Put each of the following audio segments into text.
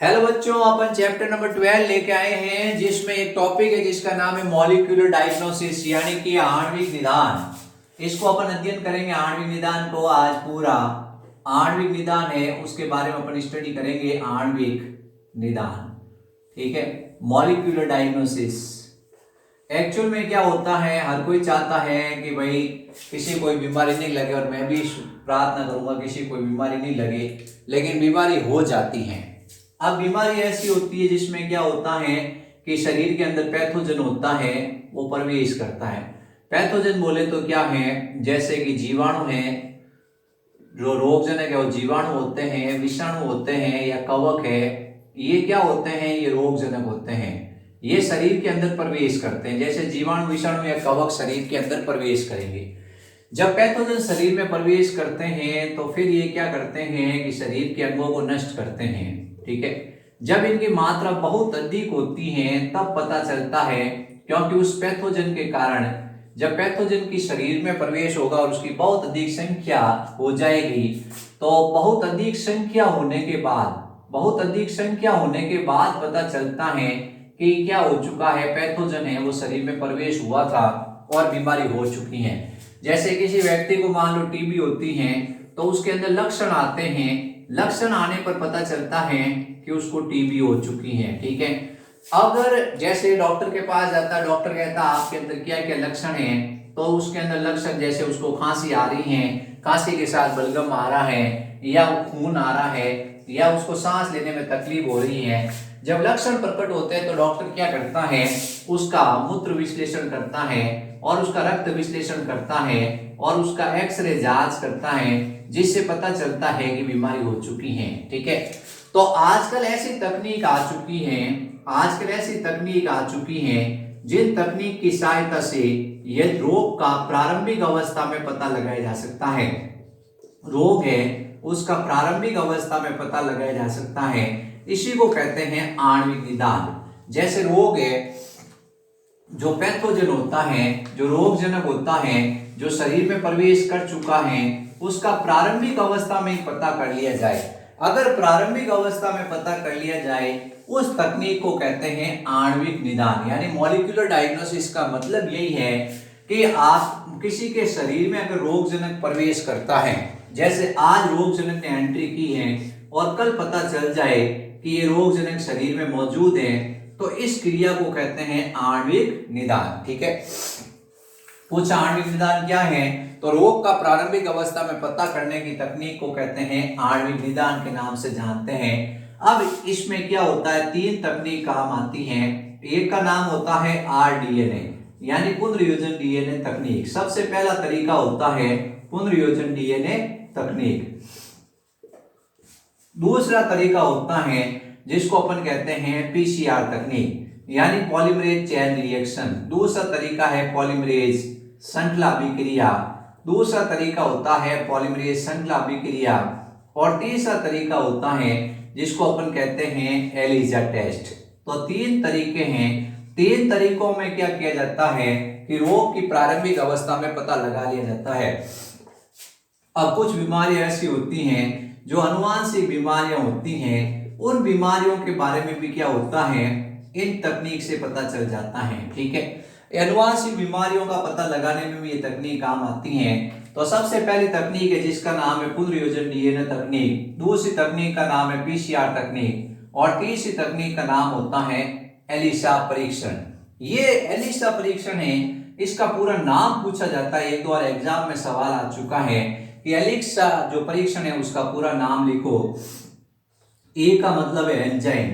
Hello बच्चों, अपन chapter number 12 लेके आए हैं जिसमें एक टॉपिक है जिसका नाम है मॉलिक्यूलर डायग्नोसिस यानी कि आणविक निदान। इसको अपन अध्ययन करेंगे आणविक निदान को। आज पूरा आणविक निदान है उसके बारे में अपन स्टडी करेंगे। आणविक निदान, ठीक है। मॉलिक्यूलर डायग्नोसिस एक्चुअल में क्या होता है, हर कोई चाहता है कि भाई किसी कोई बीमारी नहीं लगे, और मैं भी प्रार्थना करूंगा किसी कोई बीमारी नहीं लगे, लेकिन बीमारी हो जाती है। अब बीमारी ऐसी होती है जिसमें क्या होता है कि शरीर के अंदर पैथोजन होता है, वो प्रवेश करता है। पैथोजन बोले तो क्या है, जैसे कि जीवाणु है, जो रोगजनक है वो जीवाणु होते हैं, विषाणु होते हैं या कवक है, ये क्या होते हैं, ये रोगजनक होते हैं। ये शरीर के अंदर प्रवेश करते हैं, जैसे जीवाणु विषाणु या कवक शरीर के अंदर प्रवेश करेंगे। जब पैथोजन शरीर में प्रवेश करते हैं तो फिर ये क्या करते हैं कि शरीर के अंगों को नष्ट करते हैं, ठीक है। जब इनकी मात्रा बहुत अधिक होती है तब पता चलता है, क्योंकि उस पैथोजन के कारण जब पैथोजन की शरीर में प्रवेश होगा और उसकी बहुत अधिक संख्या हो जाएगी, तो बहुत अधिक संख्या होने के बाद पता चलता है कि क्या हो चुका है, पैथोजन है वो शरीर में प्रवेश हुआ था और बीमारी हो चुकी है। जैसे किसी व्यक्ति को मान लो टीबी होती है तो उसके अंदर लक्षण आते हैं, लक्षण आने पर पता चलता है कि उसको टीबी हो चुकी है, ठीक है। अगर जैसे डॉक्टर के पास जाता है, डॉक्टर कहता है आपके अंदर क्या क्या लक्षण है, तो उसके अंदर लक्षण जैसे उसको खांसी आ रही है, खांसी के साथ बलगम आ रहा है, या खून आ रहा है, या उसको सांस लेने में तकलीफ हो रही है। जब लक्षण प्रकट होते हैं तो डॉक्टर क्या करता है, उसका मूत्र विश्लेषण करता है और उसका रक्त विश्लेषण करता है और उसका एक्सरे जांच करता है, जिससे पता चलता है कि बीमारी हो चुकी है, ठीक है। तो आजकल ऐसी तकनीक आ चुकी है जिन तकनीक की सहायता से यह रोग का प्रारंभिक अवस्था में पता लगाया जा सकता है। रोग है उसका प्रारंभिक अवस्था में पता लगाया जा सकता है, इसी को कहते हैं आणविक निदान। जैसे रोग है, जो पैथोजन होता है, जो रोगजनक होता है, जो शरीर में प्रवेश कर चुका है, उसका प्रारंभिक अवस्था में ही पता कर लिया जाए। अगर प्रारंभिक अवस्था में पता कर लिया जाए, उस तकनीक को कहते हैं आणविक निदान। यानी मॉलिक्यूलर डायग्नोसिस का मतलब यही है कि आप किसी के शरीर में अगर रोगजनक प्रवेश करता है, जैसे आज रोगजनक ने एंट्री की है और कल पता चल जाए कि ये रोगजनक शरीर में मौजूद है, तो इस क्रिया को कहते हैं आणविक निदान, ठीक है। कुछ आणविक निदान क्या है, तो रोग का प्रारंभिक अवस्था में पता करने की तकनीक को कहते हैं आणविक निदान के नाम से जानते हैं। अब इसमें क्या होता है, तीन तकनीक काम आती हैं। एक का नाम होता है आरडीएनए यानी पुनर्योजन डीएनए तकनीक। सबसे पहला तरीका होता है पुनर्योजन डीएनए तकनीक। दूसरा तरीका होता है जिसको अपन कहते हैं पीसीआर तकनीक यानी पॉलीमरेज चेन रिएक्शन। दूसरा तरीका है पॉलीमरेज श्रृंखला अभिक्रिया। दूसरा तरीका होता है पॉलीमरेज श्रृंखला अभिक्रिया। और तीसरा तरीका होता है जिसको अपन कहते हैं एलिजा टेस्ट। तो तीन तरीके हैं। तीन तरीकों में क्या किया जाता है कि रोग की प्रारंभिक अवस्था में पता लगा लिया जाता है। अब कुछ बीमारियां ऐसी होती हैं जो अनुवांशिक बीमारियां होती हैं, उन बीमारियों के बारे में भी क्या होता है, इन तकनीक से पता चल जाता है, ठीक है। अनुवांशिक बीमारियों का पता लगाने में भी ये तकनीक काम आती हैं। तो सबसे पहली तकनीक है जिसका नाम है पुनर्योजन डीएनए तकनीक। दूसरी तकनीक का नाम है पीसीआर तकनीक और तीसरी तकनीक का नाम होता है एलिसा परीक्षण। ये एलिसा परीक्षण है, इसका पूरा नाम पूछा जाता है, एक दो बार एग्जाम में सवाल आ चुका है कि एलिसा जो परीक्षण है उसका पूरा नाम लिखो। ए का मतलब है एंजाइम,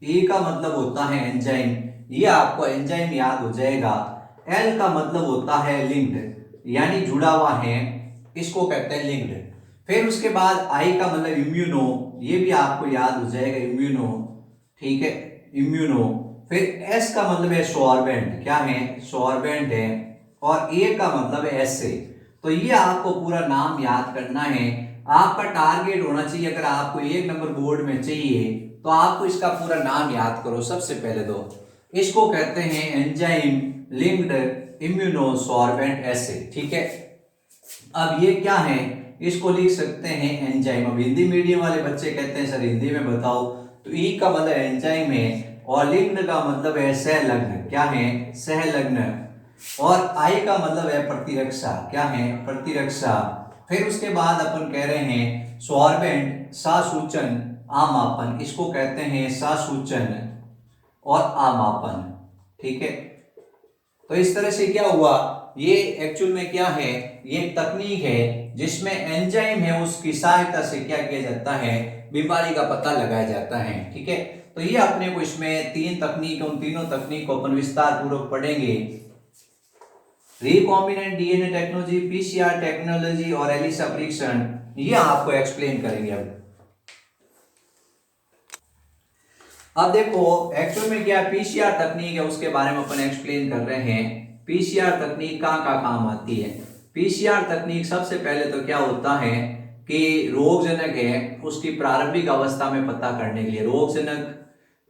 ए का मतलब होता है एंजाइम, ये आपको एंजाइम याद हो जाएगा। एल का मतलब होता है लिंक्ड यानी जुड़ा हुआ है, इसको कहते हैं लिंक्ड। फिर उसके बाद आई का मतलब इम्यूनो, ये भी आपको याद हो जाएगा इम्यूनो, ठीक है, इम्यूनो। फिर एस का मतलब है सॉर्बेंट, क्या है, सॉर्बेंट है। और ए का मतलब है एसे। तो ये आपको पूरा नाम याद करना है। आपका टारगेट होना चाहिए, अगर आपको 1 नंबर बोर्ड में चाहिए तो आपको इसका पूरा नाम याद करो। सबसे पहले तो इसको कहते हैं एंजाइम लिंक्ड इम्यूनो सॉर्बेंट एसे, ठीक है। अब ये क्या है, इसको लिख सकते हैं एंजाइम। अब हिंदी मीडियम वाले बच्चे कहते हैं सर हिंदी में बताओ, तो ई का मतलब एंजाइम है और लिग्न का मतलब है सहलग्न, क्या है, सहलग्न। और आई का मतलब है प्रतिरक्षा, क्या है, प्रतिरक्षा। फिर उसके बाद अपन कह रहे हैं सॉर्बेंट, सासूचन, आमापन, इसको कहते हैं सासूचन और आमापन, ठीक है। तो इस तरह से क्या हुआ, ये एक्चुअल में क्या है, ये तकनीक है जिसमें एंजाइम है उसकी सहायता से क्या किया जाता है, बीमारी का पता लगाया जाता है, ठीक है। तो ये अपने को इसमें तीन तकनीक, उन तीनों तकनीक को अपन विस्तार पूर्वक पढ़ेंगे। Recombinant DNA technology, PCR technology और एलिसा परीक्षण, ये आपको एक्सप्लेन करेंगे। अब देखो एक्चुअल में क्या पीसीआर तकनीक है उसके बारे में अपन एक्सप्लेन कर रहे हैं। पीसीआर तकनीक कहाँ कहाँ काम आती है। पीसीआर तकनीक सबसे पहले तो क्या होता है कि रोगजनक है उसकी प्रारंभिक अवस्था में पता करने के लिए, रोगजनक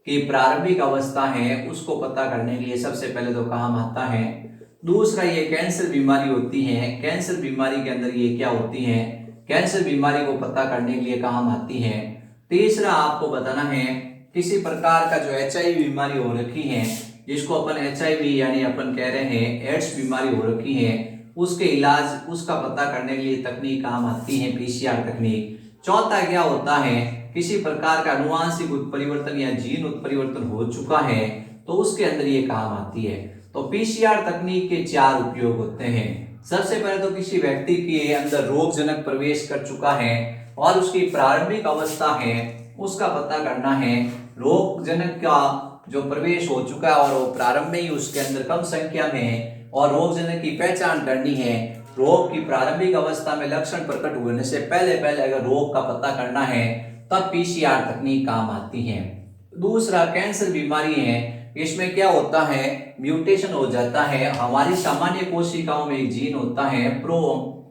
की प्रारंभिक अवस्था है उसको पता करने के लिए सबसे पहले तो काम आता है। दूसरा ये कैंसर बीमारी होती है, कैंसर बीमारी के अंदर ये क्या होती है, कैंसर बीमारी को पता करने के लिए काम आती है। तीसरा आपको बताना है किसी प्रकार का जो एचआईवी बीमारी हो रखी है, जिसको अपन एचआईवी यानी अपन कह रहे हैं एड्स बीमारी हो रखी है, उसके इलाज उसका पता करने के लिए तकनीक काम आती है पीसीआर तकनीक। चौथा क्या होता है किसी प्रकार का अनुवांशिक उत्परिवर्तन या जीन उत्परिवर्तन हो चुका है तो उसके अंदर ये काम आती है। तो पीसीआर तकनीक के चार उपयोग होते हैं। सबसे पहले तो किसी व्यक्ति के अंदर रोगजनक प्रवेश कर चुका है और उसकी प्रारंभिक अवस्था है उसका पता करना है। रोगजनक का जो प्रवेश हो चुका है और वो प्रारंभ में ही उसके अंदर कम संख्या में है और रोगजनक की पहचान करनी है। रोग की प्रारंभिक अवस्था में लक्षण प्रकट होने से पहले पहले अगर रोग का पता करना है तब पीसीआर तकनीक काम आती है। दूसरा कैंसर बीमारी है, इसमें क्या होता है म्यूटेशन हो जाता है। हमारी सामान्य कोशिकाओं में एक जीन होता है प्रो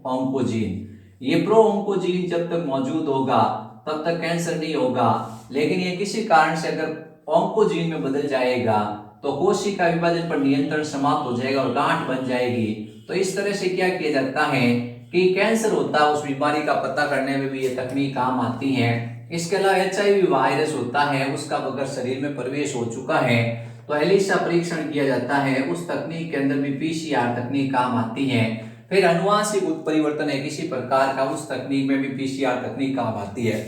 ऑन्कोजीन। ये प्रो ऑन्कोजीन जब तक मौजूद होगा तब तक कैंसर नहीं होगा, लेकिन ये किसी कारण से अगर ऑन्कोजीन में बदल जाएगा तो कोशिका विभाजन पर नियंत्रण समाप्त हो जाएगा और गांठ बन जाएगी। तो इस तरह से क्या किया जाता है कि कैंसर होता है उस बीमारी का पता करने में भी ये तकनीक काम आती है। इसके अलावा एचआईवी वायरस होता है उसका अगर शरीर में प्रवेश हो चुका है तो एलिसा परीक्षण किया जाता है, उस तकनीक के अंदर भी पीसीआर तकनीक काम आती है। फिर अनुवांशिक उत्परिवर्तन है किसी प्रकार का, उस तकनीक में भी पीसीआर तकनीक काम आती है।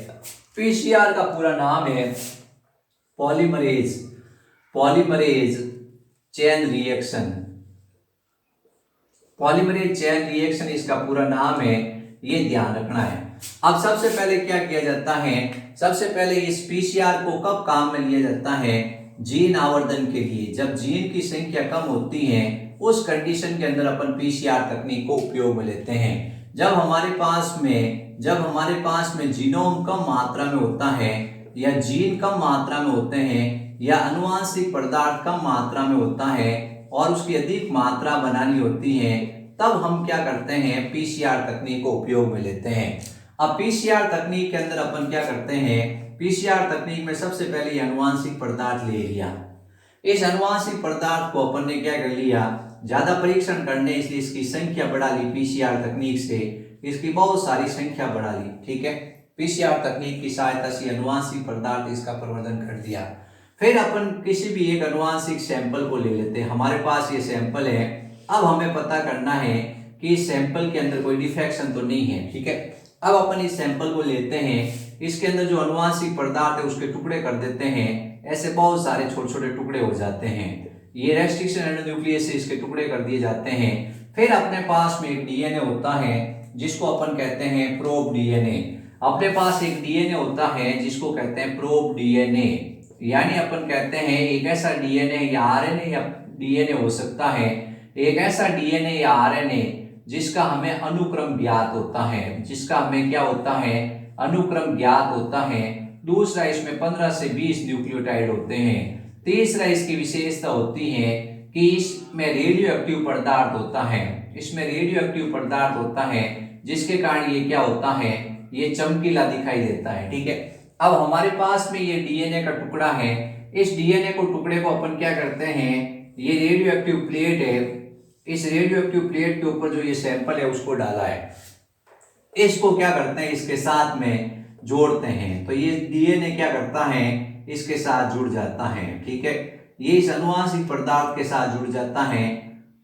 पीसीआर का पूरा नाम है polymerase, polymerase chain reaction, polymerase chain reaction इसका पूरा नाम है, ये ध्यान रखना है। अब सबसे पहले क्या किया जाता है, सबसे पहले इस पीसीआर को कब काम में लिया जाता है, जीन आवर्धन के लिए। जब जीन की संख्या कम होती है उस कंडीशन के अंदर अपन पीसीआर तकनीक को उपयोग में लेते हैं। जब हमारे पास में जीनोम कम मात्रा में होता है या जीन कम मात्रा में होते हैं या अनुवांशिक पदार्थ कम मात्रा में होता है और उसकी अधिक मात्रा बनानी होती है, तब हम क्या करते हैं पीसीआर तकनीक को उपयोग में लेते हैं। अब पीसीआर तकनीक के अंदर अपन क्या करते हैं, पीसीआर तकनीक में सबसे पहले अनुवांशिक पदार्थ ले लिया। इस अनुवांशिक पदार्थ को अपन ने क्या कर लिया, ज्यादा परीक्षण करने इसलिए इसकी संख्या बढ़ा ली पीसीआर तकनीक से, इसकी बहुत सारी संख्या बढ़ा ली, ठीक है। पीसीआर तकनीक की सहायता से अनुवांशिक पदार्थ इसका प्रवर्धन कर दिया। फिर अपन किसी भी एक अनुवांशिक सैंपल को ले लेते हैं, हमारे पास ये सैंपल है। अब हमें पता करना है कि इस सैंपल के अंदर कोई डिफेक्शन तो नहीं है, ठीक है। अब अपन इस सैंपल को लेते हैं, इसके अंदर जो अनुवांशिक पदार्थ है उसके टुकड़े कर देते हैं, ऐसे बहुत सारे छोटे छोटे टुकड़े हो जाते हैं। ये रेस्ट्रिक्शन एंडोन्यूक्लियस से इसके टुकड़े कर दिए जाते हैं। फिर अपने पास में एक डीएनए होता है जिसको अपन कहते हैं प्रोब डीएनए। अपने पास एक डीएनए होता है जिसको कहते हैं प्रोब डीएनए, यानी अपन कहते हैं एक ऐसा डीएनए या आरएनए या डीएनए हो सकता है, एक ऐसा डीएनए या आरएनए जिसका हमें अनुक्रम ज्ञात होता है, जिसका हमें क्या होता है अनुक्रम ज्ञात होता है। दूसरा इसमें 15 से 20 न्यूक्लियोटाइड होते हैं। तीसरा इसकी विशेषता होती है कि इसमें रेडियो एक्टिव पदार्थ होता है, इसमें रेडियो एक्टिव पदार्थ होता है जिसके कारण ये क्या होता है, ये चमकीला दिखाई देता है, ठीक है। अब हमारे पास में ये डीएनए का टुकड़ा है, इस डीएनए को टुकड़े को अपन क्या करते हैं, ये रेडियो एक्टिव प्लेट है, इस रेडियो एक्टिव प्लेट के ऊपर जो ये सैंपल है उसको डाला है, इसको क्या करते हैं इसके साथ में जोड़ते हैं तो ये डीएनए क्या करता है, इसके साथ जुड़ जाता है। ठीक है, ये इस अनुवांशिक पदार्थ के साथ जुड़ जाता है।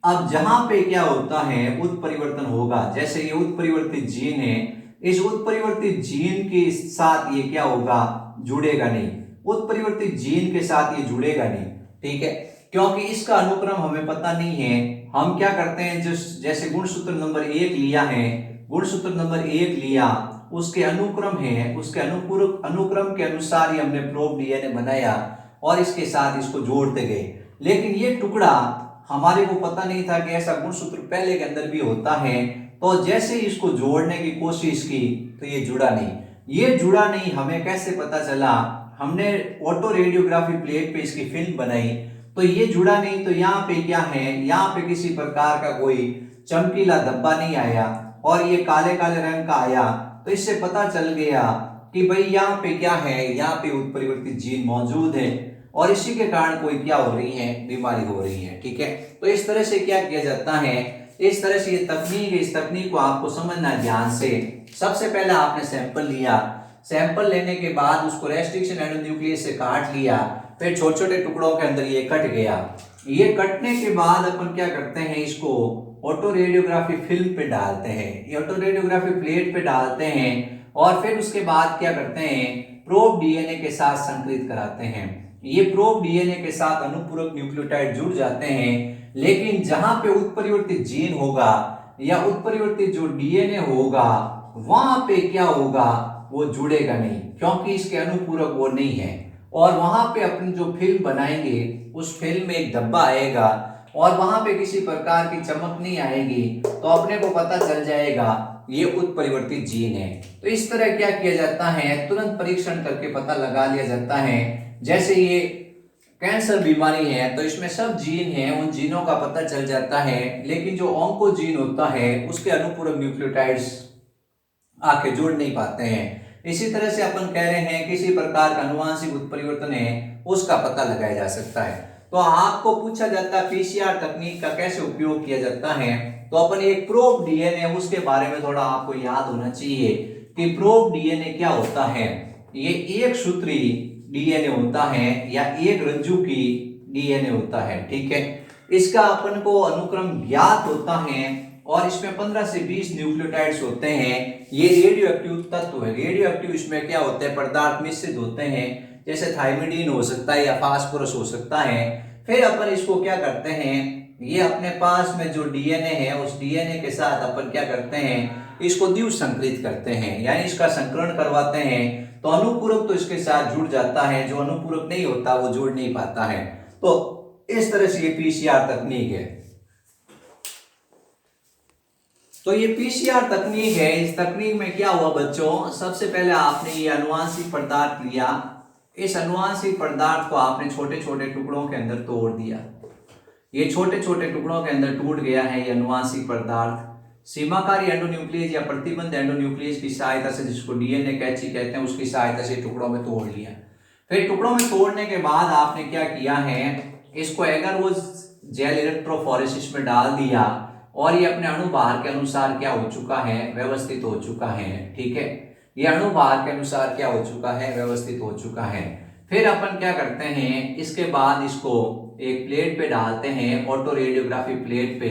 अब जहां पे क्या होता है, उत्परिवर्तन होगा, जैसे ये उत्परिवर्तित जीन है, इस उत्परिवर्तित जीन के साथ ये क्या होगा, जुड़ेगा नहीं, उत्परिवर्तित जीन के साथ ये जुड़ेगा नहीं। ठीक है, क्योंकि इसका अनुक्रम हमें पता नहीं है। हम क्या करते हैं, जैसे गुणसूत्र नंबर 1 लिया है, गुणसूत्र नंबर 1 लिया, उसके अनुक्रम है, उसके अनुक्रम के अनुसार ही हमने प्रोब डीएनए बनाया और इसके साथ इसको जोड़ते गए। लेकिन ये टुकड़ा हमारे को पता नहीं था कि ऐसा गुणसूत्र पहले के अंदर भी होता है, तो जैसे ही इसको जोड़ने की कोशिश की तो ये जुड़ा नहीं। ये जुड़ा नहीं, हमें कैसे पता चला, हमने ऑटो रेडियोग्राफी प्लेट पे इसकी फिल्म बनाई तो ये जुड़ा नहीं। तो यहाँ पे क्या है, यहाँ पे किसी प्रकार का कोई चमकीला धब्बा नहीं आया और ये काले काले रंग का आया, तो इससे पता चल गया कि भाई यहाँ पे क्या है, यहाँ पे उत्परिवर्तित जीन मौजूद है और इसी के कारण कोई क्या हो रही है, बीमारी हो रही है। ठीक है, तो इस तरह से क्या किया जाता है, इस तरह से ये तकनीक है, इस तकनीक को आपको समझना ध्यान से। सबसे पहले आपने सैंपल लिया, सैंपल लेने के बाद उसको रेस्ट्रिक्शन एंडोन्यूक्लियस से काट लिया, फिर छोटे छोटे टुकड़ों के अंदर ये कट गया। ये कटने के बाद अपन क्या करते हैं, इसको ऑटो रेडियोग्राफी फिल्म पे डालते हैं, ये ऑटो रेडियोग्राफी प्लेट पे डालते हैं और फिर उसके बाद क्या करते हैं, प्रोब डीएनए के साथ संकलित कराते हैं। ये प्रोब डीएनए के साथ अनुपूरक न्यूक्लियोटाइड जुड़ जाते हैं, लेकिन जहां पे उत्परिवर्तित जीन होगा या उत्परिवर्तित जो डीएनए होगा वहां पे क्या होगा, वो जुड़ेगा नहीं, क्योंकि इसके अनुपूरक वो नहीं है। और वहां पे अपनी जो फिल्म बनाएंगे उस फिल्म में एक धब्बा आएगा और वहां पे किसी प्रकार की चमक नहीं आएगी, तो अपने को पता चल जाएगा ये उत्परिवर्तित जीन है। तो इस तरह क्या किया जाता है, तुरंत परीक्षण करके पता लगा लिया जाता है। जैसे ये कैंसर बीमारी है तो इसमें सब जीन है, उन जीनों का पता चल जाता है, लेकिन जो ऑन्कोजीन होता है उसके अनुपूरक न्यूक्लियोटाइड्स आके जुड़ नहीं पाते हैं। इसी तरह से अपन कह रहे हैं किसी प्रकार का अनुवांशिक उत्परिवर्तन है उसका पता लगाया जा सकता है। तो आपको पूछा जाता है पीसीआर तकनीक का कैसे उपयोग किया जाता है, तो अपन एक प्रोब डीएनए उसके बारे में थोड़ा आपको याद होना चाहिए कि प्रोब डीएनए क्या होता है। ये एक सूत्री डीएनए होता है या एक रज्जु की डीएनए होता है। ठीक है, इसका अपन को अनुक्रम ज्ञात होता है और इसमें 15 से 20 न्यूक्लियोटाइड्स होते हैं। ये रेडियो एक्टिव तत्व है, रेडियो एक्टिव इसमें क्या होते हैं, पदार्थ मिश्रित होते हैं, जैसे थाइमिडीन हो सकता है या फास्फोरस हो सकता है। फिर अपन इसको क्या करते हैं, ये अपने पास में जो डीएनए है उस डीएनए के साथ अपन क्या करते हैं, इसको द्विव संकरित करते हैं, यानी इसका संकरण करवाते हैं। तो अनुपूरक तो इसके साथ जुड़ जाता है, जो अनुपूरक नहीं होता वो जुड़ नहीं पाता है। तो इस तरह से ये पीसीआर तकनीक है। तो ये पीसीआर तकनीक है, इस तकनीक में क्या हुआ बच्चों, सबसे पहले आपने ये अनुवांशिक पदार्थ लिया, इस अनुवांशिक पदार्थ को आपने छोटे छोटे टुकड़ों के अंदर तोड़ दिया, ये छोटे छोटे टुकड़ों के अंदर टूट गया है ये अनुवांशिक पदार्थ। सीमाकारी एंडोन्यूक्लियस या प्रतिबंध एंडोन्यूक्लियस की सहायता से, जिसको डीएनए कैची कहते हैं, उसकी सहायता से टुकड़ों में तोड़ लिया। फिर टुकड़ों में तोड़ने के बाद आपने क्या किया है, इसको अगर वो जेल इलेक्ट्रोफोरेसिस में डाल दिया और ये अपने अणुभार के अनुसार क्या हो चुका है, व्यवस्थित हो चुका है। ठीक है, ये अणुभार के अनुसार क्या हो चुका है, व्यवस्थित हो चुका है। फिर अपन क्या करते हैं, इसके बाद इसको एक प्लेट पे डालते हैं, ऑटो रेडियोग्राफी प्लेट पे।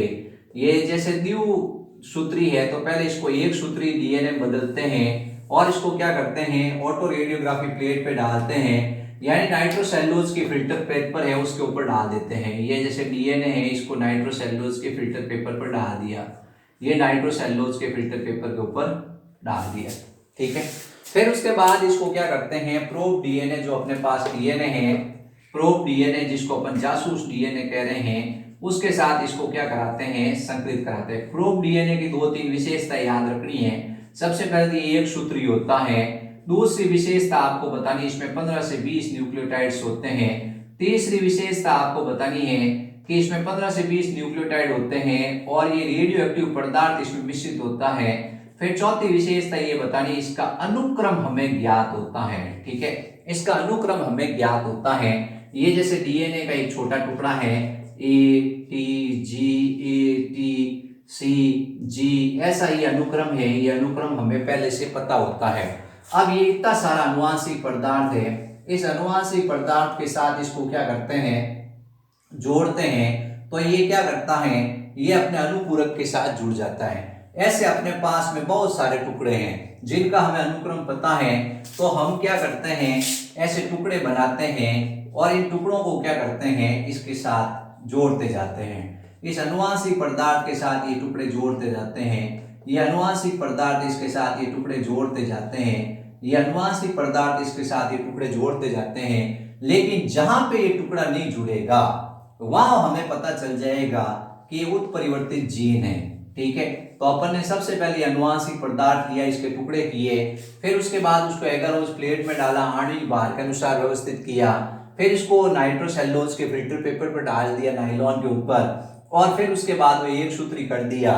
ये जैसे द्विव सूत्री है तो पहले इसको एक सूत्री डीएनए बदलते हैं और इसको क्या करते हैं, ऑटो रेडियोग्राफी प्लेट पे डालते हैं, यानी नाइट्रोसेलुलोज के फिल्टर पेपर है उसके ऊपर डाल देते हैं। ये जैसे डीएनए है, इसको नाइट्रोसेलुलोज के फिल्टर पेपर पर डाल दिया, ये नाइट्रोसेलुलोज के फिल्टर पेपर के ऊपर डाल दिया। ठीक है, फिर उसके बाद इसको क्या करते हैं, प्रोब डीएनए जो अपने पास डीएनए है, प्रोब डीएनए जिसको अपन जासूस डीएनए कह रहे हैं, उसके साथ इसको क्या कराते हैं, संकलित कराते हैं। प्रोब डीएनए की 2-3 विशेषता याद रखनी है। सबसे पहले ये एक सूत्री होता है, दूसरी विशेषता आपको बतानी, इसमें 15 से 20 न्यूक्लियोटाइड्स होते हैं। तीसरी विशेषता आपको बतानी है कि इसमें 15 से 20 न्यूक्लियोटाइड होते हैं और ये रेडियो एक्टिव पदार्थ इसमें मिश्रित होता है। फिर चौथी विशेषता ये बतानी, इसका अनुक्रम हमें ज्ञात होता है। ठीक है, इसका अनुक्रम हमें ज्ञात होता है। ये जैसे डीएनए का एक छोटा टुकड़ा है, A T G, A T C जी, ऐसा ये अनुक्रम है, ये अनुक्रम हमें पहले से पता होता है। अब ये इतना सारा अनुवांशिक पदार्थ है, इस अनुवांशिक पदार्थ के साथ इसको क्या करते हैं, जोड़ते हैं, तो ये क्या करता है, ये अपने अनुपूरक के साथ जुड़ जाता है। ऐसे अपने पास में बहुत सारे टुकड़े हैं जिनका हमें अनुक्रम पता है, तो हम क्या करते हैं, ऐसे टुकड़े बनाते हैं और इन टुकड़ों को क्या करते हैं, इसके साथ जोड़ते जाते हैं। इस अनुवांशिक पदार्थ के साथ ये टुकड़े जोड़ते जाते हैं, ये अनुवांशिक पदार्थ इसके साथ ये टुकड़े जोड़ते जाते हैं, ये अनुवांशिक पदार्थ इसके साथ ये टुकड़े जोड़ते जाते हैं। लेकिन जहां पे ये टुकड़ा नहीं जुड़ेगा वहां हमें पता चल जाएगा कि ये उत्परिवर्तित जीन है। ठीक है, तो अपन ने सबसे पहले अनुवांशिक पदार्थ लिया, इसके टुकड़े किए, फिर उसके बाद उसको एगारोस प्लेट में डाला, आणविक भार के अनुसार व्यवस्थित किया, फिर इसको नाइट्रोसेल्यूलोज के फिल्टर पेपर पर डाल दिया नायलॉन के ऊपर, और फिर उसके बाद वो एक सूत्री कर दिया,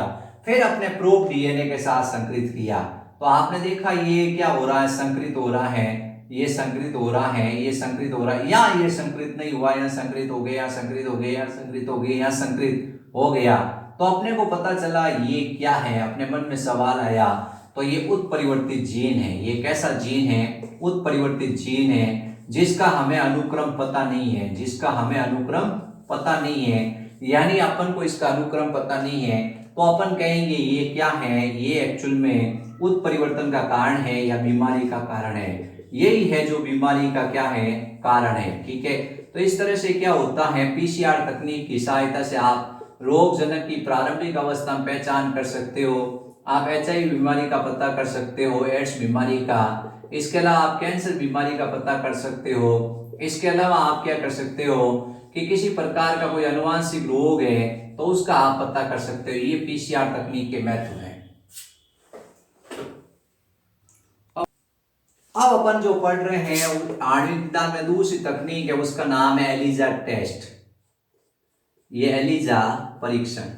फिर अपने प्रोब डीएनए के साथ संकरित किया। तो आपने देखा ये क्या हो रहा है, संकरित हो रहा है, ये संकरित हो रहा है, ये संकरित हो रहा है, या ये संकरित नहीं हुआ, या संकरित हो गया, संकरित हो गया, संकरित हो गया, या संकरित हो गया। तो अपने को पता चला ये क्या है, अपने मन में सवाल आया, तो ये उत्परिवर्तित जीन है। ये कैसा जीन है, उत्परिवर्तित जीन है, जिसका हमें अनुक्रम पता नहीं है, जिसका हमें अनुक्रम पता नहीं है, यानी अपन को इसका अनुक्रम पता नहीं है, तो अपन कहेंगे ये क्या है, ये एक्चुअल में उत्परिवर्तन का कारण है या बीमारी का कारण है। यही है जो बीमारी का क्या है, कारण है। ठीक है, तो इस तरह से क्या होता है, पीसीआर तकनीक की सहायता से आप रोग जनक की प्रारंभिक अवस्था में पहचान कर सकते हो, आप एचआईवी बीमारी का पता कर सकते हो, एड्स बीमारी का, इसके अलावा आप कैंसर बीमारी का पता कर सकते हो, इसके अलावा आप क्या कर सकते हो कि किसी प्रकार का कोई अनुवांशिक रोग है तो उसका आप पता कर सकते हो। ये पीसीआर तकनीक के मेथड है। अब अपन जो पढ़ रहे हैं आणविक विज्ञान में दूसरी तकनीक है, उसका नाम है एलिजा टेस्ट। ये एलिजा परीक्षण,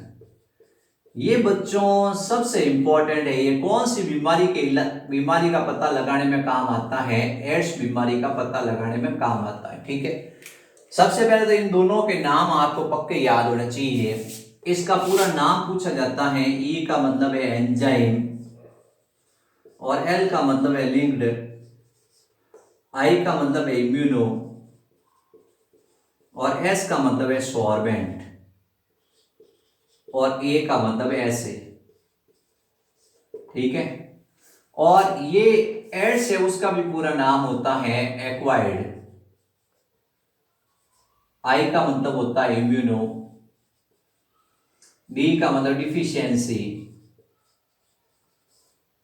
ये बच्चों सबसे इंपॉर्टेंट है। ये कौन सी बीमारी का पता लगाने में काम आता है, एड्स बीमारी का पता लगाने में काम आता है। ठीक है, सबसे पहले तो इन दोनों के नाम आपको पक्के याद होने चाहिए। इसका पूरा नाम पूछा जाता है, ई का मतलब है एंजाइम, और एल का मतलब है लिंक्ड, आई का मतलब है इम्यूनो, और एस का मतलब है सॉर्बेंट, और ए का मतलब है ऐसे। ठीक है, और ये एड्स है उसका भी पूरा नाम होता है एक्वायर्ड, आई का मतलब होता है इम्यूनो, डी का मतलब डिफिशियंसी,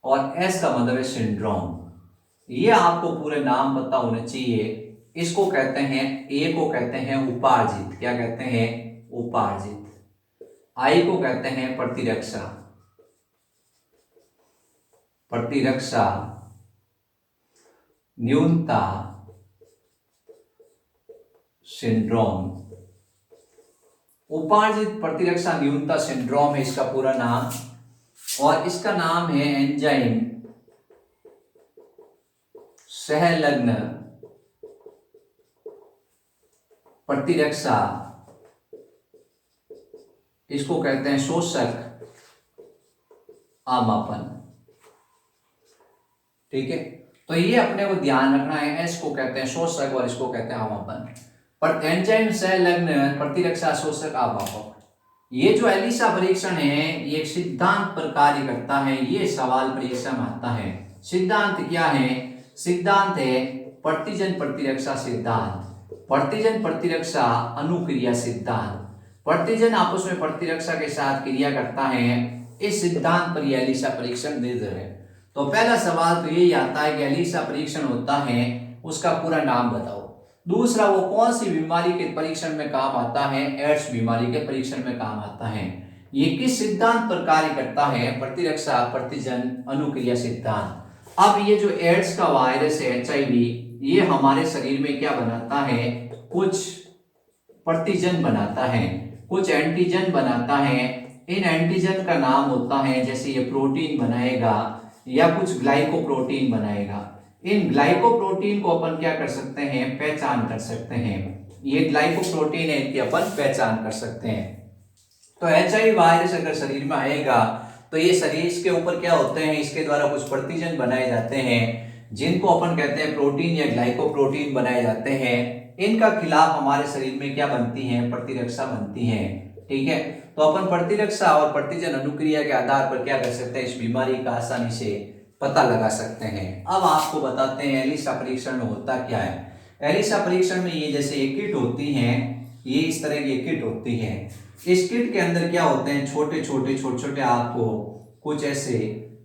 और एस का मतलब है सिंड्रोम। ये आपको पूरे नाम पता होने चाहिए। इसको कहते हैं, ए को कहते हैं उपार्जित, क्या कहते हैं, उपार्जित। आई को कहते हैं प्रतिरक्षा, प्रतिरक्षा न्यूनता सिंड्रोम। उपार्जित प्रतिरक्षा न्यूनता सिंड्रोम है इसका पूरा नाम, और इसका नाम है एंजाइम सहलग्न प्रतिरक्षा, इसको कहते हैं शोषक आमापन। ठीक है, तो ये अपने को ध्यान रखना है, एस को कहते हैं शोषक और इसको कहते हैं आमापन। पर एंजाइम सहलग्न प्रतिरक्षा शोषक आमापन, ये जो एलिसा परीक्षण है ये एक सिद्धांत पर कार्य करता है। ये सवाल परीक्षा में आता है। सिद्धांत क्या है, सिद्धांत है प्रतिजन प्रतिरक्षा सिद्धांत, प्रतिजन प्रतिरक्षा अनुक्रिया सिद्धांत। प्रतिजन आपस में प्रतिरक्षा के साथ क्रिया करता है, इस सिद्धांत पर यह एलिसा परीक्षण निर्भर है। तो पहला सवाल तो यही आता है कि एलिसा परीक्षण होता है उसका पूरा नाम बताओ। दूसरा, वो कौन सी बीमारी के परीक्षण में काम आता है, एड्स बीमारी के परीक्षण में काम आता है। ये किस सिद्धांत पर कार्य करता है, प्रतिरक्षा प्रतिजन अनुक्रिया सिद्धांत। अब ये जो एड्स का वायरस है एचआईवी, ये हमारे शरीर में क्या बनाता है, कुछ प्रतिजन बनाता है, कुछ एंटीजन बनाता है। इन एंटीजन का नाम होता है, जैसे ये प्रोटीन बनाएगा या कुछ ग्लाइकोप्रोटीन बनाएगा। इन ग्लाइकोप्रोटीन को अपन क्या कर सकते हैं, पहचान कर सकते हैं। ये ग्लाइकोप्रोटीन है, इनकी अपन पहचान कर सकते हैं। तो एचआईवी वायरस अगर शरीर में आएगा तो ये शरीर के ऊपर क्या होते हैं, इसके द्वारा कुछ प्रतिजन बनाए जाते हैं। जिनको अपन कहते हैं प्रोटीन या ग्लाइकोप्रोटीन बनाए जाते हैं, इनका खिलाफ हमारे शरीर में क्या बनती हैं, प्रतिरक्षा बनती हैं। ठीक है, तो अपन प्रतिरक्षा और प्रतिजन अनुक्रिया के आधार पर क्या कर सकते हैं, इस बीमारी का आसानी से पता लगा सकते हैं। अब आपको बताते हैं एलिसा परीक्षण में होता क्या है। एलिसा परीक्षण में ये जैसे एक किट होती है, ये इस तरह की किट होती है। इस किट के अंदर क्या होते हैं, छोटे छोटे आपको कुछ ऐसे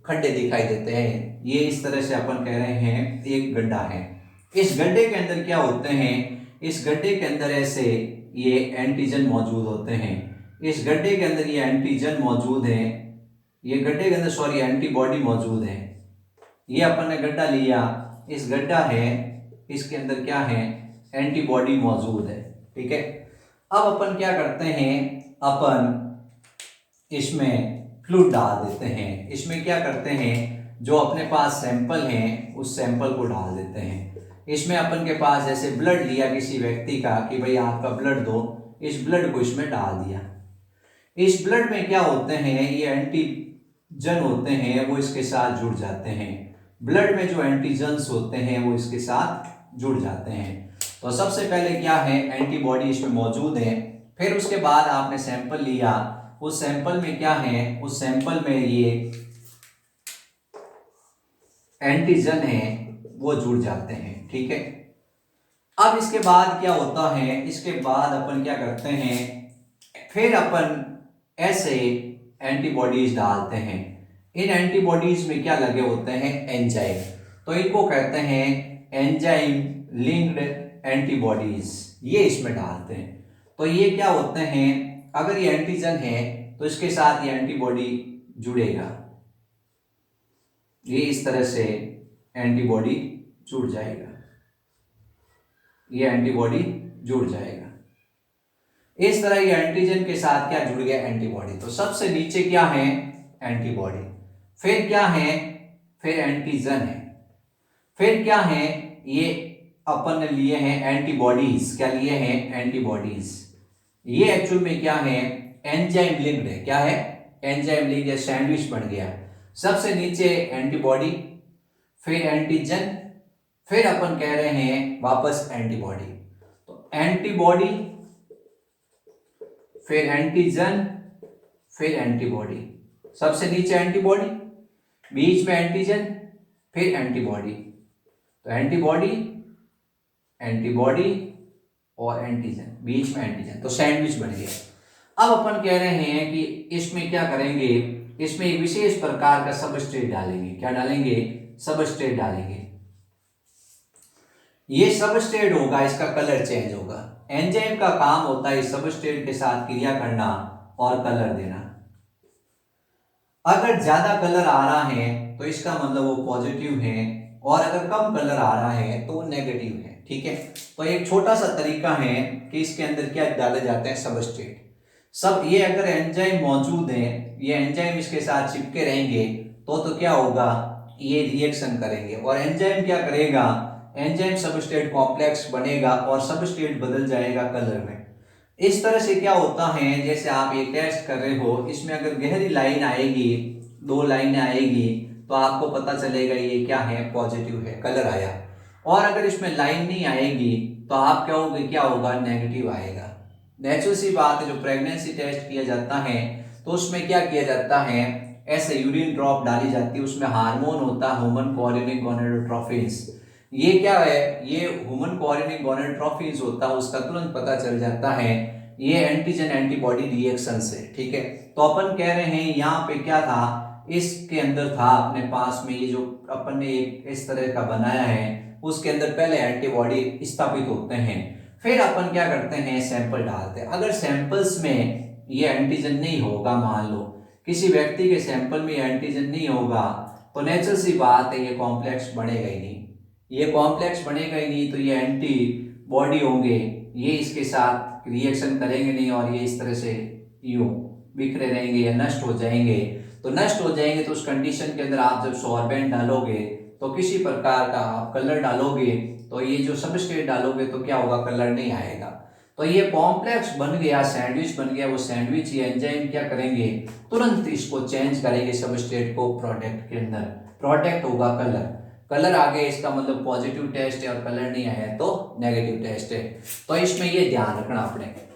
खड्डे दिखाई देते हैं। ये इस तरह से अपन कह रहे हैं एक गड्ढा है। इस गड्ढे के अंदर क्या होते हैं, इस गड्ढे के अंदर ऐसे ये एंटीजन मौजूद होते हैं। इस गड्ढे के अंदर ये एंटीजन मौजूद है, ये गड्ढे के अंदर एंटीबॉडी मौजूद है। ये अपन ने गड्ढा लिया, इस गड्ढा है, इसके अंदर क्या है, एंटीबॉडी मौजूद है। ठीक है, अब अपन क्या करते हैं, अपन इसमें फ्लूइड डाल देते हैं। इसमें क्या करते हैं, जो अपने पास सैंपल हैं उस सैंपल को डाल देते हैं। इसमें अपन के पास जैसे ब्लड लिया किसी व्यक्ति का कि भाई आपका ब्लड दो, इस ब्लड को इसमें डाल दिया। इस ब्लड में क्या होते हैं, ये एंटीजन होते हैं, वो इसके साथ जुड़ जाते हैं। ब्लड में जो एंटीजन्स होते हैं वो इसके साथ जुड़ जाते हैं। तो सबसे पहले क्या है, एंटीबॉडी इसमें मौजूद है। फिर उसके बाद आपने सैंपल लिया, उस सैंपल में क्या है, उस सैंपल में ये एंटीजन है वो जुड़ जाते हैं। ठीक है, अब इसके बाद क्या होता है, इसके बाद अपन क्या करते हैं, फिर अपन ऐसे एंटीबॉडीज डालते हैं। इन एंटीबॉडीज में क्या लगे होते हैं, एंजाइम। तो इनको कहते हैं एंजाइम लिंक्ड एंटीबॉडीज, ये इसमें डालते हैं। तो ये क्या होते हैं, अगर ये एंटीजन है तो इसके साथ ये एंटीबॉडी जुड़ेगा, ये इस तरह से एंटीबॉडी जुड़ जाएगा, ये एंटीबॉडी जुड़ जाएगा। इस तरह ये एंटीजन के साथ क्या जुड़ गया, एंटीबॉडी। तो सबसे नीचे क्या है, एंटीबॉडी, फिर क्या है, फिर एंटीजन है, फिर क्या है, ये अपन ने लिए हैं एंटीबॉडीज। क्या लिए हैं, एंटीबॉडीज। ये एक्चुअल में क्या है, एंजाइम लिंक्ड है। क्या है, एंजाइम लिंक्ड है, सैंडविच बन गया। सबसे नीचे एंटीबॉडी, फिर एंटीजन, फिर अपन कह रहे हैं वापस एंटीबॉडी। तो एंटीबॉडी, फिर एंटीजन, फिर एंटीबॉडी। सबसे नीचे एंटीबॉडी, बीच में एंटीजन, फिर एंटीबॉडी। तो एंटीबॉडी, एंटीबॉडी और एंटीजन, बीच में एंटीजन, तो सैंडविच बन गया। अब अपन कह रहे हैं कि इसमें क्या करेंगे, इसमें एक विशेष प्रकार का सबस्ट्रेट डालेंगे। क्या डालेंगे, सबस्ट्रेट डालेंगे। ये सबस्ट्रेट होगा, इसका कलर चेंज होगा। एंजाइम का काम होता है इस सबस्ट्रेट के साथ क्रिया करना और कलर देना। अगर ज्यादा कलर आ रहा है तो इसका मतलब वो पॉजिटिव है, और अगर कम कलर आ रहा है तो वो नेगेटिव है। ठीक है, तो एक छोटा सा तरीका है कि इसके अंदर क्या डाले जाते हैं, सबस्ट्रेट। सब ये अगर एंजाइम मौजूद है, ये एंजाइम इसके साथ चिपके रहेंगे तो क्या होगा, ये रिएक्शन करेंगे। और एंजाइम क्या करेगा, एंजाइम सबस्ट्रेट कॉम्प्लेक्स बनेगा और सबस्ट्रेट बदल जाएगा कलर में। इस तरह से क्या होता है, जैसे आप ये टेस्ट कर रहे हो, इसमें अगर गहरी लाइन आएगी, 2 लाइनें आएगी, तो आपको पता चलेगा ये क्या है, पॉजिटिव है, कलर आया। और अगर इसमें लाइन नहीं आएगी तो आप कहोगे क्या होगा, नेगेटिव आएगा। नेचुरल सी बात है, जो प्रेगनेंसी टेस्ट किया जाता है तो उसमें क्या किया जाता है, ऐसे यूरिन ड्रॉप डाली जाती है, उसमें हार्मोन होता है ह्यूमन कोरिनिक गोनेडोट्रोफिन्स। ये क्या है, ये ह्यूमन कोरिनिक गोनेडोट्रोफिन्स होता है, उसका तुरंत पता चल जाता है ये एंटीजन एंटीबॉडी रिएक्शन से। ठीक है, तो अपन कह रहे हैं यहाँ पे क्या था, इसके अंदर था अपने पास में ये जो अपन ने एक इस तरह का बनाया है, उसके अंदर पहले एंटीबॉडी स्थापित होते हैं, फिर अपन क्या करते हैं, सैंपल डालते हैं। अगर सैंपल्स में ये एंटीजन नहीं होगा, मान लो किसी व्यक्ति के सैंपल में एंटीजन नहीं होगा, तो नेचुरल सी बात है ये कॉम्प्लेक्स बनेगा ही नहीं। ये कॉम्प्लेक्स बनेगा ही नहीं तो ये एंटीबॉडी होंगे, ये इसके साथ रिएक्शन करेंगे नहीं और ये इस तरह से यूं बिखरे रहेंगे या नष्ट हो जाएंगे। तो नष्ट हो जाएंगे तो उस कंडीशन के अंदर आप जब सॉर्बेंट डालोगे तो किसी प्रकार का आप कलर डालोगे, तो ये जो सबस्ट्रेट डालोगे तो क्या होगा, कलर नहीं आएगा। तो ये कॉम्प्लेक्स बन गया, सैंडविच बन गया। वो सैंडविच ये एंजाइम क्या करेंगे, तुरंत इसको चेंज करेंगे सबस्ट्रेट को, प्रोडक्ट के अंदर प्रोडक्ट होगा कलर। कलर आ गया इसका मतलब पॉजिटिव टेस्ट है और कलर नहीं आया तो नेगेटिव टेस्ट है। तो इसमें ये ध्यान रखना आपने।